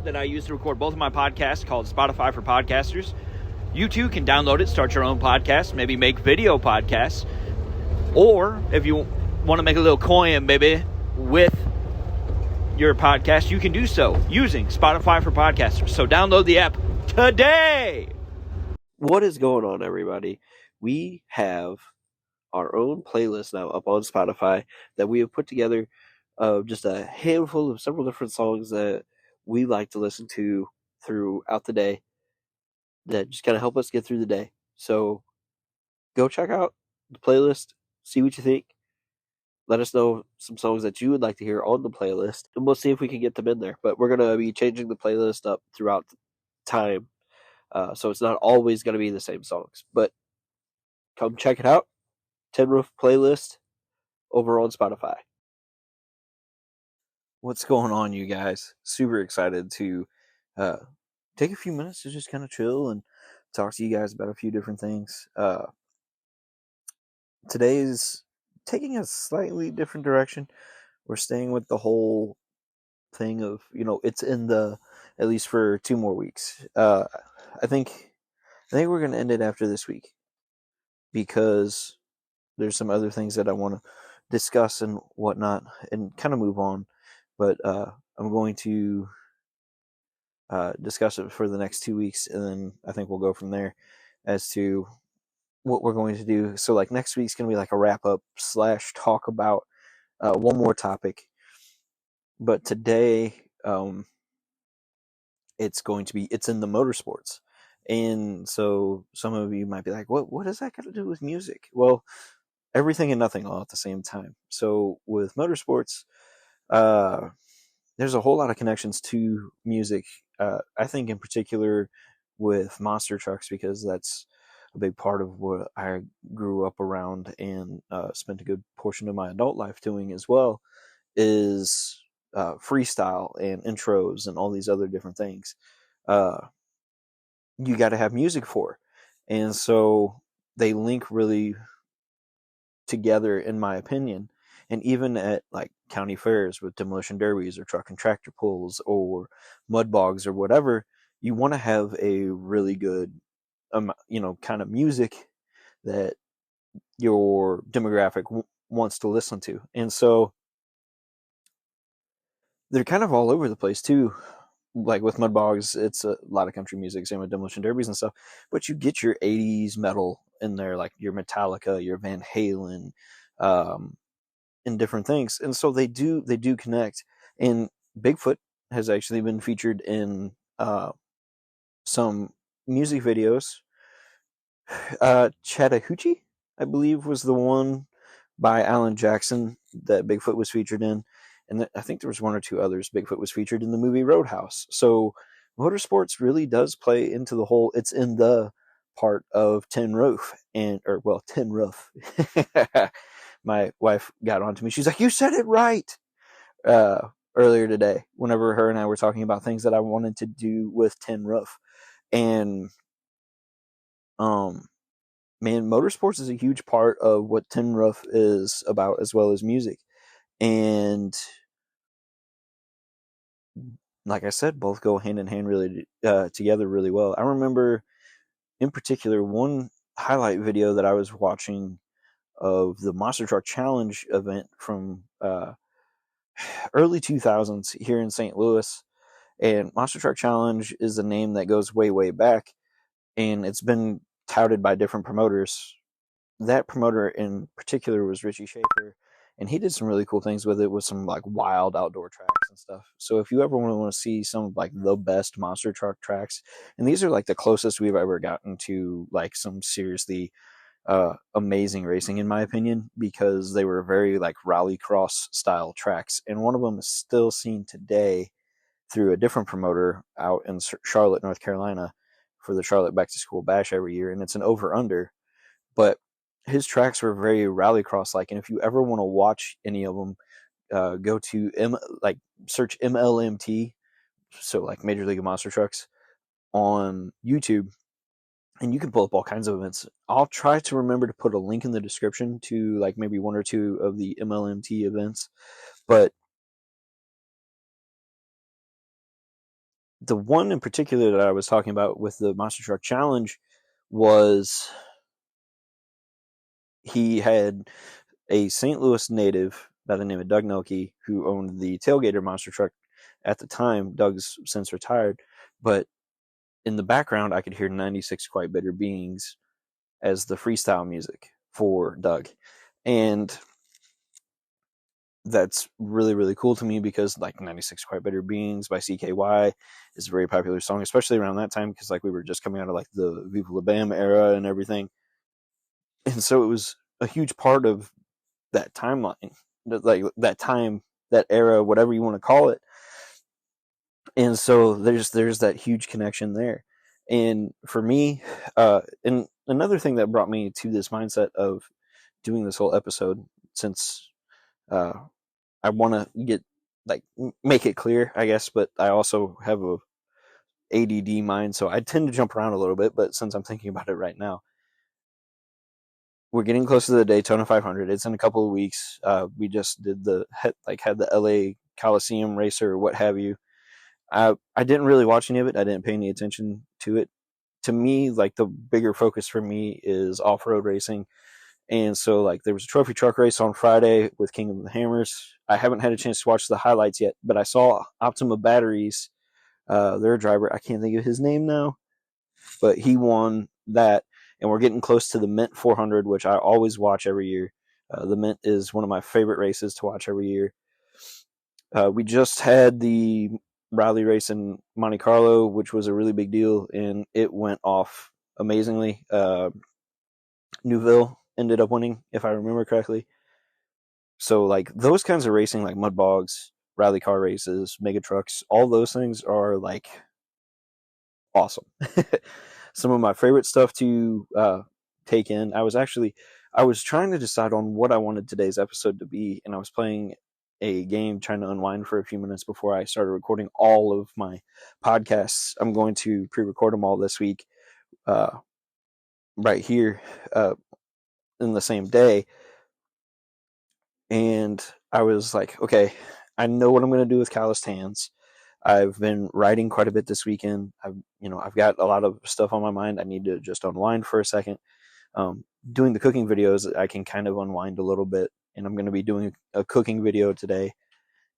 that I use to record both of my podcasts called Spotify for Podcasters. You too can download it, start your own podcast, maybe make video podcasts. Or if you want to make a little coin, baby, with your podcast, you can do so using Spotify for Podcasters. So download the app today. What is going on, everybody? We have our own playlist now up on Spotify that we have put together of just a handful of several different songs that we like to listen to throughout the day that just kind of help us get through the day. So go check out the playlist, see what you think. Let us know some songs that you would like to hear on the playlist, and we'll see if we can get them in there. But we're going to be changing the playlist up throughout time, so it's not always going to be the same songs. But come check it out. Tin Roof playlist over on Spotify. What's going on, you guys? Super excited to take a few minutes to just kind of chill and talk to you guys about a few different things. Today's taking a slightly different direction. We're staying with the whole thing of, it's in the, at least for 2 more weeks. I think we're going to end it after this week because there's some other things that I want to discuss and whatnot and kind of move on. But I'm going to discuss it for the next 2 weeks, and then I think we'll go from there as to what we're going to do. So like next week's going to be like a wrap up / talk about one more topic. But today it's in the motorsports. And so some of you might be like, what does that got to do with music? Well, everything and nothing all at the same time. So with motorsports, there's a whole lot of connections to music. I think in particular with monster trucks, because that's a big part of what I grew up around and spent a good portion of my adult life doing as well, is freestyle and intros and all these other different things. You got to have music for. And so they link really together, in my opinion. And even at like county fairs with demolition derbies or truck and tractor pulls or mud bogs or whatever, you want to have a really good, kind of music that your demographic wants to listen to. And so they're kind of all over the place too. Like with mud bogs, it's a lot of country music, same with demolition derbies and stuff. But you get your 80s metal in there, like your Metallica, your Van Halen, and different things. And so they do connect. And Bigfoot has actually been featured in some music videos. Chattahoochee, I believe, was the one by Alan Jackson that Bigfoot was featured in. And I think there was 1 or 2 others. Bigfoot was featured in the movie Roadhouse. So motorsports really does play into the whole, it's in the part of Tin Roof. Tin Roof. My wife got onto me. She's like, you said it right. Earlier today, whenever her and I were talking about things that I wanted to do with Tin Roof. And man, motorsports is a huge part of what Tin Roof is about, as well as music. And like I said, both go hand in hand really together really well. I remember in particular one highlight video that I was watching of the Monster Truck Challenge event from early 2000s here in St. Louis. And Monster Truck Challenge is a name that goes way, way back, and it's been touted by different promoters. That promoter in particular was Richie Schaefer, and he did some really cool things with it, with some like wild outdoor tracks and stuff. So if you ever want to see some of like the best monster truck tracks, and these are like the closest we've ever gotten to like some seriously amazing racing, in my opinion, because they were very like rallycross style tracks. And one of them is still seen today through a different promoter out in Charlotte, North Carolina, for the Charlotte Back to School Bash every year, and it's an over under. But his tracks were very rallycross like, and if you ever want to watch any of them, go to search MLMT, so like Major League of Monster Trucks, on YouTube, and you can pull up all kinds of events. I'll try to remember to put a link in the description to like maybe 1 or 2 of the MLMT events. But the one in particular that I was talking about with the Monster Truck Challenge was he had a St. Louis native by the name of Doug Nelke who owned the Tailgater Monster Truck at the time. Doug's since retired, but in the background I could hear 96 Quite Bitter Beings as the freestyle music for Doug. And that's really, really cool to me because like 96 Quite Bitter Beings by CKY is a very popular song, especially around that time because like we were just coming out of like the Viva La Bam era and everything. And so it was a huge part of that timeline, like that time, that era, whatever you want to call it. And so there's that huge connection there. And for me, and another thing that brought me to this mindset of doing this whole episode, since I want to get like make it clear, I guess, but I also have a ADD mind, so I tend to jump around a little bit. But since I'm thinking about it right now, we're getting close to the Daytona 500. It's in a couple of weeks. We just did had the LA Coliseum racer or what have you. I didn't really watch any of it. I didn't pay any attention to it. To me, like the bigger focus for me is off-road racing. And so like there was a trophy truck race on Friday with King of the Hammers. I haven't had a chance to watch the highlights yet, but I saw Optima Batteries, their driver. I can't think of his name now, but he won that. And we're getting close to the Mint 400, which I always watch every year. The Mint is one of my favorite races to watch every year. We just had the rally race in Monte Carlo, which was a really big deal, and it went off amazingly. Neuville ended up winning, if I remember correctly. So, like, those kinds of racing, like mud bogs, rally car races, mega trucks, all those things are, like, awesome. Some of my favorite stuff to take in. I was trying to decide on what I wanted today's episode to be, and I was playing a game trying to unwind for a few minutes before I started recording all of my podcasts. I'm going to pre-record them all this week, right here, in the same day. And I was like, okay, I know what I'm going to do with calloused hands. I've been writing quite a bit this weekend. I've got a lot of stuff on my mind. I need to just unwind for a second. Doing the cooking videos, I can kind of unwind a little bit, and I'm going to be doing a cooking video today.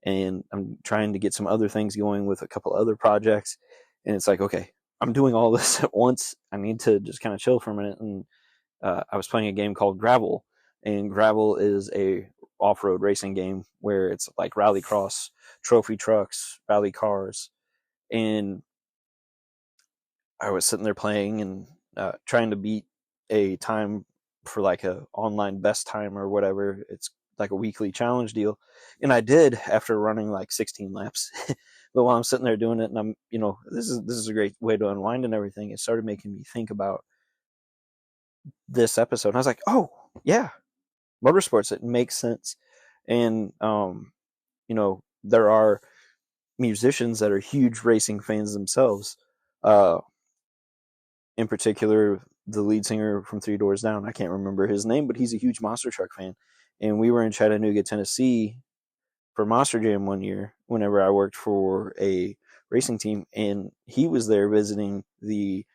And I'm trying to get some other things going with a couple other projects. And it's like, okay, I'm doing all this at once. I need to just kind of chill for a minute. And I was playing a game called Gravel, and Gravel is a off-road racing game where it's like rallycross, trophy trucks, rally cars. And I was sitting there playing and trying to beat a time for like a online best time or whatever. It's like a weekly challenge deal. And I did after running like 16 laps. But while I'm sitting there doing it, and I'm, this is a great way to unwind and everything, it started making me think about this episode. And I was like, oh, yeah, Motorsports, it makes sense. And, there are musicians that are huge racing fans themselves. In particular, the lead singer from Three Doors Down, I can't remember his name, but he's a huge Monster Truck fan. And we were in Chattanooga, Tennessee for Monster Jam one year whenever I worked for a racing team. And he was there visiting the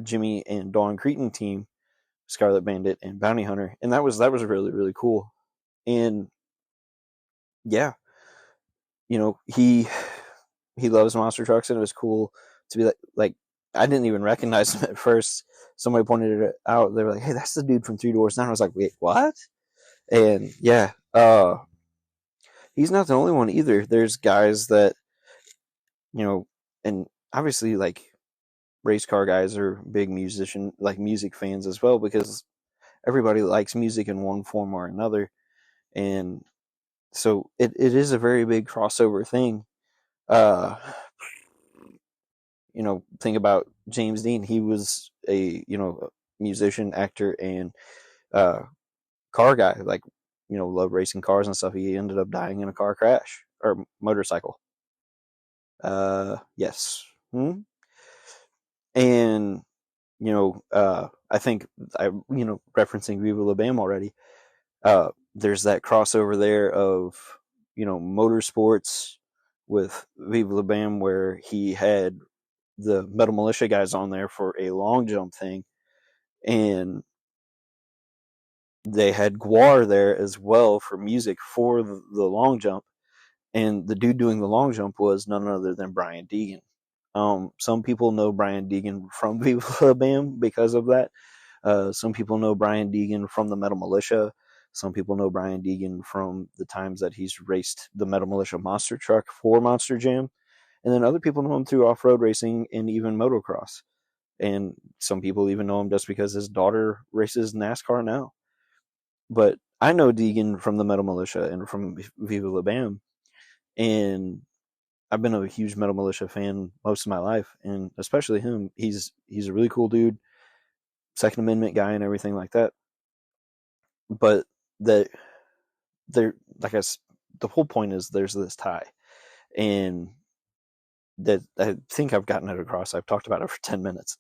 Jimmy and Dawn Cretan team, Scarlet Bandit and Bounty Hunter. And that was really, really cool. And yeah, he loves monster trucks, and it was cool to be like I didn't even recognize him at first. Somebody pointed it out. They were like, "Hey, that's the dude from Three Doors Down." I was like, "Wait, what?" And yeah, he's not the only one either. There's guys that and obviously like race car guys are big music fans as well, because everybody likes music in one form or another. And so it is a very big crossover thing. Think about James Dean. He was a musician, actor, and car guy. Like, loved racing cars and stuff. He ended up dying in a car crash or motorcycle. Yes. And I think referencing Viva La Bam already. There's that crossover there of motorsports with Viva La Bam where he had the Metal Militia guys on there for a long jump thing, and they had Guar there as well for music for the long jump, and the dude doing the long jump was none other than Brian Deegan. Some people know Brian Deegan from Viva La Bam because of that. Some people know Brian Deegan from the Metal Militia. Some people know Brian Deegan from the times that he's raced the Metal Militia monster truck for Monster Jam. And then other people know him through off-road racing and even motocross. And some people even know him just because his daughter races NASCAR now. But I know Deegan from the Metal Militia and from Viva La Bam. And I've been a huge Metal Militia fan most of my life. And especially him. He's a really cool dude. Second Amendment guy and everything like that. But they're like the whole point is there's this tie. And that I think I've gotten it across. I've talked about it for 10 minutes.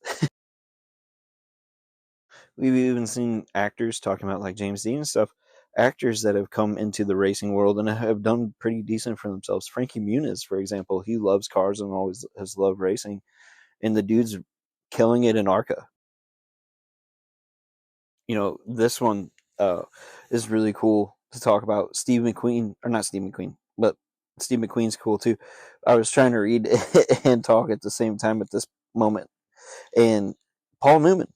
We've even seen actors talking about like James Dean and stuff, actors that have come into the racing world and have done pretty decent for themselves. Frankie Muniz, for example, he loves cars and always has loved racing, and the dude's killing it in ARCA. This one is really cool to talk about. Steve McQueen, or not Steve McQueen, but Steve McQueen's cool too. I was trying to read and talk at the same time at this moment. And Paul Newman,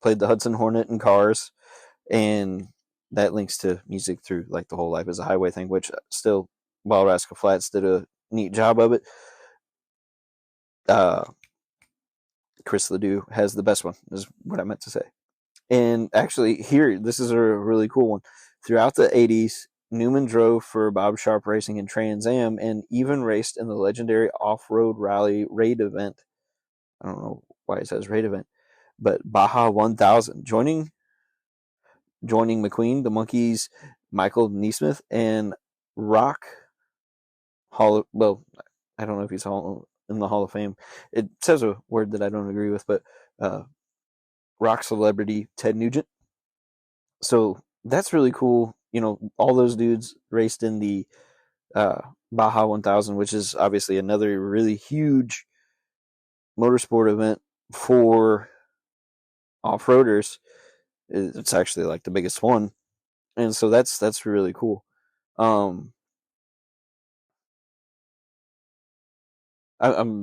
played the Hudson Hornet in Cars, and that links to music through like the whole Life is a Highway thing, which still Wild Rascal Flatts did a neat job of it. Chris Ledoux has the best one, is what I meant to say. And actually, here, this is a really cool one. Throughout the 80s, Newman drove for Bob Sharp Racing and Trans Am and even raced in the legendary off-road rally raid event. I don't know why it says raid event, but Baja 1000, joining McQueen, the Monkees, Michael Neesmith, and Rock Hall. Well, I don't know if he's in the Hall of Fame. It says a word that I don't agree with, but rock celebrity Ted Nugent. So that's really cool. All those dudes raced in the Baja 1000, which is obviously another really huge motorsport event for off-roaders. It's actually like the biggest one, and so that's really cool. I'm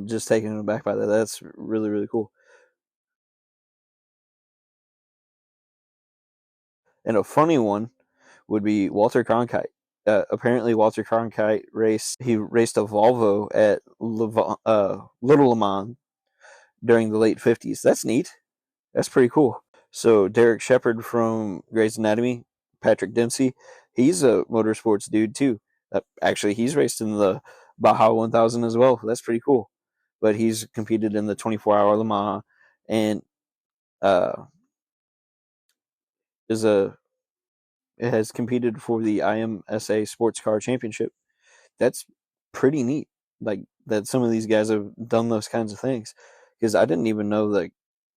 just taken aback by that. That's really, really cool. And a funny one would be Walter Cronkite. Apparently, Walter Cronkite raced a Volvo at Little Le Mans during the late 50s. That's neat. That's pretty cool. So Derek Shepard from Grey's Anatomy, Patrick Dempsey, he's a motorsports dude too. Actually, he's raced in the Baja 1000 as well. That's pretty cool. But he's competed in the 24-hour Le Mans and has competed for the IMSA Sports Car Championship. That's pretty neat. Like that some of these guys have done those kinds of things, because I didn't even know that.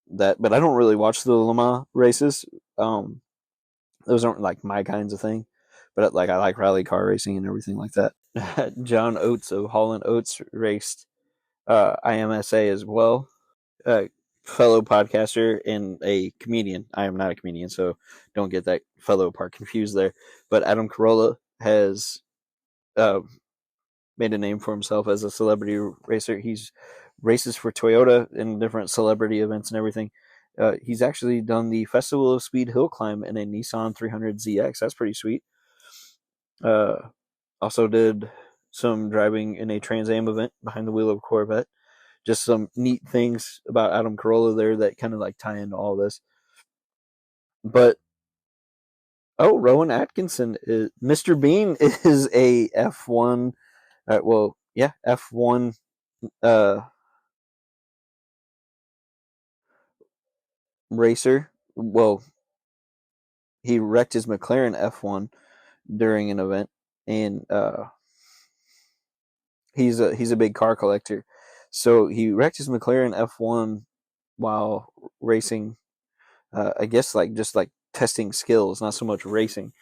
But I don't really watch the Le Mans races. Those aren't like my kinds of thing. But like I like rally car racing and everything like that. John Oates of Holland Oates raced IMSA as well. Fellow podcaster and a comedian. I am not a comedian, so don't get that fellow part confused there. But Adam Carolla has made a name for himself as a celebrity racer. He's races for Toyota in different celebrity events and everything. He's actually done the Festival of Speed hill climb in a Nissan 300ZX. That's pretty sweet. Also did some driving in a Trans Am event behind the wheel of a Corvette. Just some neat things about Adam Carolla there that kind of like tie into all this. But Rowan Atkinson, Mr. Bean is a F1. F1 racer. Well, he wrecked his McLaren F1 during an event, and he's a big car collector. So he wrecked his McLaren F1 while racing. I guess like just like testing skills, not so much racing.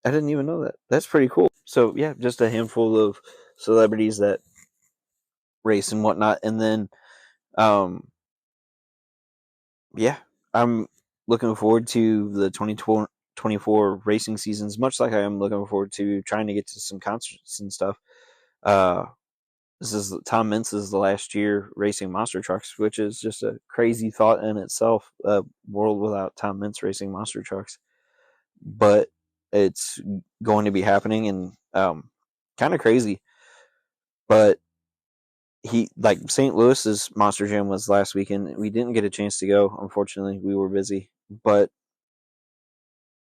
I didn't even know that. That's pretty cool. So yeah, just a handful of celebrities that race and whatnot, and then yeah, I'm looking forward to the 2024 racing seasons, much like I am looking forward to trying to get to some concerts and stuff. Uh, this is Tom Mintz is the last year racing monster trucks, which is just a crazy thought in itself. A world without Tom Mintz racing monster trucks, but it's going to be happening, and kind of crazy. But he like St. Louis's Monster Jam was last weekend. We didn't get a chance to go, unfortunately. We were busy, but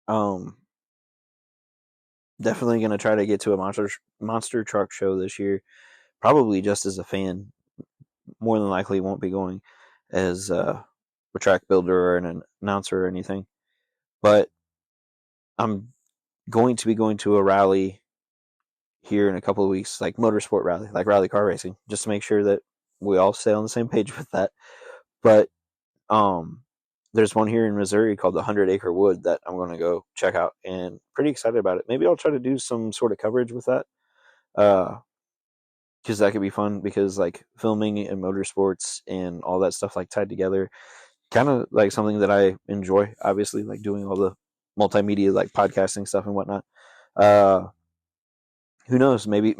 um, definitely going to try to get to a monster truck show this year. Probably just as a fan. More than likely, won't be going as a track builder or an announcer or anything. But I'm going to be going to a rally here in a couple of weeks, like motorsport rally, like rally car racing, just to make sure that we all stay on the same page with that. But there's one here in Missouri called the 100 Acre Wood that I'm going to go check out, and pretty excited about it. Maybe I'll try to do some sort of coverage with that, because that could be fun. Because like filming and motorsports and all that stuff like tied together, kind of like something that I enjoy. Obviously, like doing all the multimedia, like podcasting stuff and whatnot. Uh, who knows? Maybe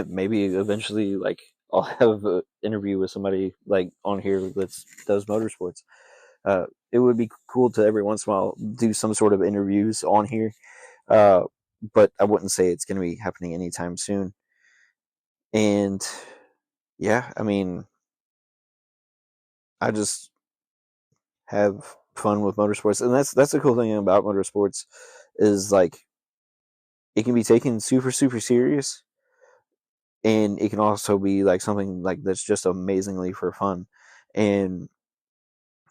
maybe eventually, like I'll have an interview with somebody like on here that does motorsports. It would be cool to every once in a while do some sort of interviews on here, uh, but I wouldn't say it's going to be happening anytime soon. And yeah, I mean, I just have fun with motorsports, and that's the cool thing about motorsports is like it can be taken super serious, and it can also be like something like that's just amazingly for fun. And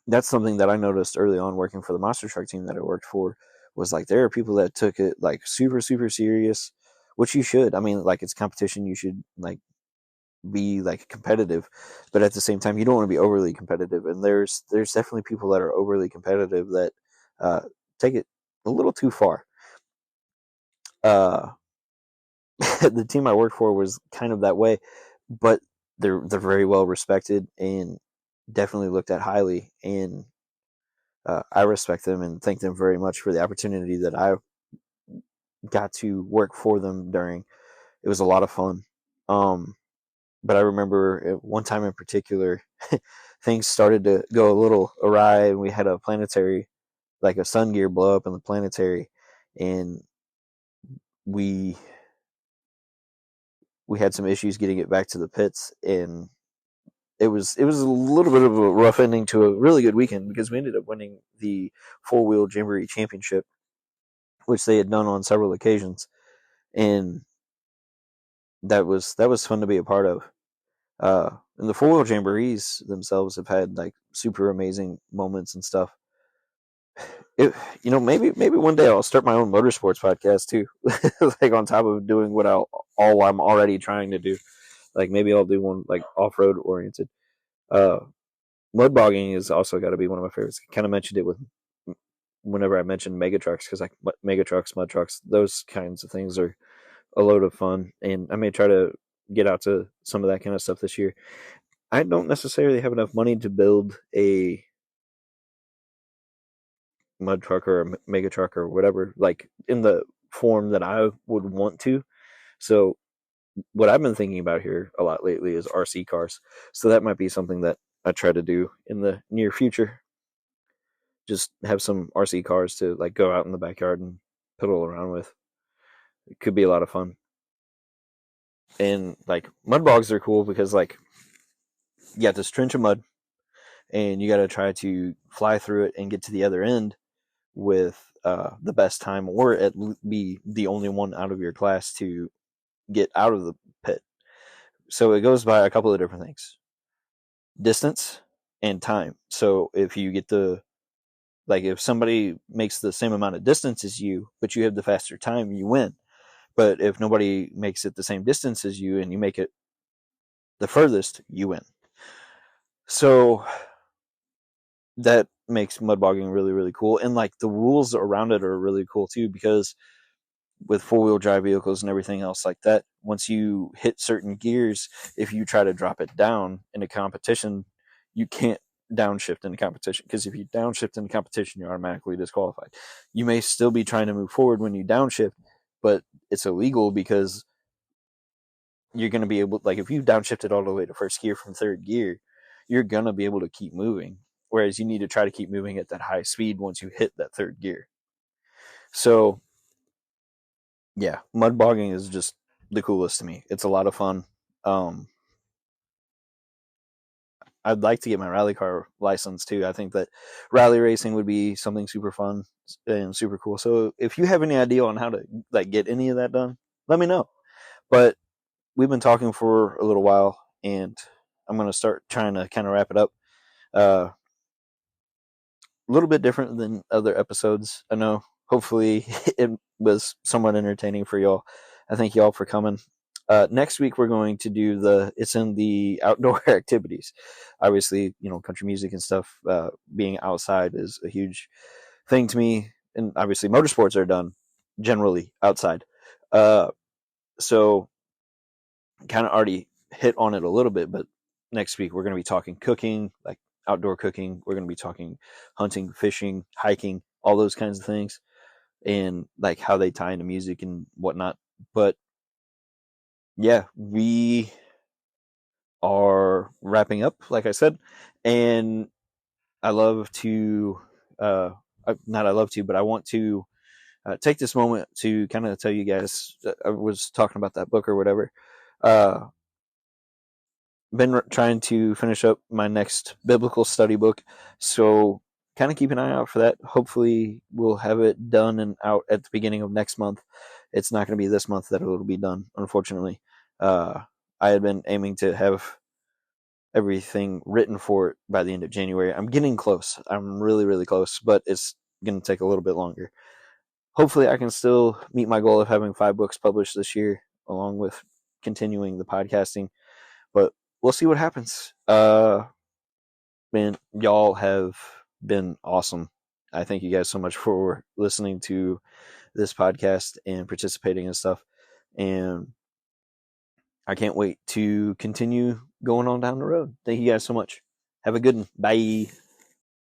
that's something that I noticed early on working for the monster truck team that I worked for, was like there are people that took it like super serious, which you should. I mean, like it's competition, you should like be like competitive, but at the same time you don't want to be overly competitive. And there's definitely people that are overly competitive that uh, take it a little too far. Uh, the team I worked for was kind of that way, but they're very well respected and definitely looked at highly. And I respect them and thank them very much for the opportunity that I got to work for them during. It was a lot of fun. Um, but I remember one time in particular, things started to go a little awry, and we had a planetary, like a sun gear blow up in the planetary, and we we had some issues getting it back to the pits, and it was a little bit of a rough ending to a really good weekend, because we ended up winning the 4-wheel jamboree championship, which they had done on several occasions, and that was fun to be a part of. And the 4-wheel jamborees themselves have had like super amazing moments and stuff. Maybe one day I'll start my own motorsports podcast too, like on top of doing what all I'm already trying to do. Like maybe I'll do one like off road oriented. Uh, Mud bogging is also got to be one of my favorites. I kind of mentioned it with whenever I mentioned mega trucks, because like mega trucks, mud trucks, those kinds of things are a load of fun, and I may try to get out to some of that kind of stuff this year. I don't necessarily have enough money to build a mud truck or a mega truck or whatever, like in the form that I would want to. So what I've been thinking about here a lot lately is RC cars. So that might be something that I try to do in the near future. Just have some RC cars to like go out in the backyard and pedal around with. It could be a lot of fun. And like mud bogs are cool because like you got this trench of mud, and you got to try to fly through it and get to the other end with the best time, or be the only one out of your class to get out of the pit. So it goes by a couple of different things: distance and time. So if you get if somebody makes the same amount of distance as you, but you have the faster time, you win. But if nobody makes it the same distance as you and you make it the furthest, you win. So that makes mud bogging really cool, and like the rules around it are really cool too, because with four-wheel drive vehicles and everything else like that, once you hit certain gears, if you try to drop it down in a competition, you can't downshift in a competition, because if you downshift in a competition, you're automatically disqualified. You may still be trying to move forward when you downshift, but it's illegal, because you're going to be able, like if you downshifted all the way to first gear from third gear, you're going to be able to keep moving, whereas you need to try to keep moving at that high speed once you hit that third gear. So yeah, mud bogging is just the coolest to me. It's a lot of fun. I'd like to get my rally car license too. I think that rally racing would be something super fun and super cool. So if you have any idea on how to like get any of that done, let me know. But we've been talking for a little while, and I'm going to start trying to kind of wrap it up. A little bit different than other episodes, I know. Hopefully it was somewhat entertaining for y'all. I thank y'all for coming. Next week we're going to do it's in the outdoor activities. Obviously, country music and stuff, being outside is a huge thing to me. And obviously motorsports are done generally outside. So kind of already hit on it a little bit, but next week we're going to be talking cooking, like outdoor cooking. We're going to be talking hunting, fishing, hiking, all those kinds of things, and like how they tie into music and whatnot. But yeah, we are wrapping up, like I said, and I love to, not I love to, but I want to take this moment to kind of tell you guys. I was talking about that book or whatever. Been trying to finish up my next biblical study book, so kind of keep an eye out for that. Hopefully we'll have it done and out at the beginning of next month. It's not going to be this month that it'll be done, unfortunately. I had been aiming to have everything written for it by the end of January. I'm getting close. I'm really, really close, but it's going to take a little bit longer. Hopefully I can still meet my goal of having 5 books published this year, along with continuing the podcasting, but we'll see what happens. Man, y'all have been awesome. I thank you guys so much for listening to this podcast and participating and stuff. And I can't wait to continue going on down the road. Thank you guys so much. Have a good one. Bye.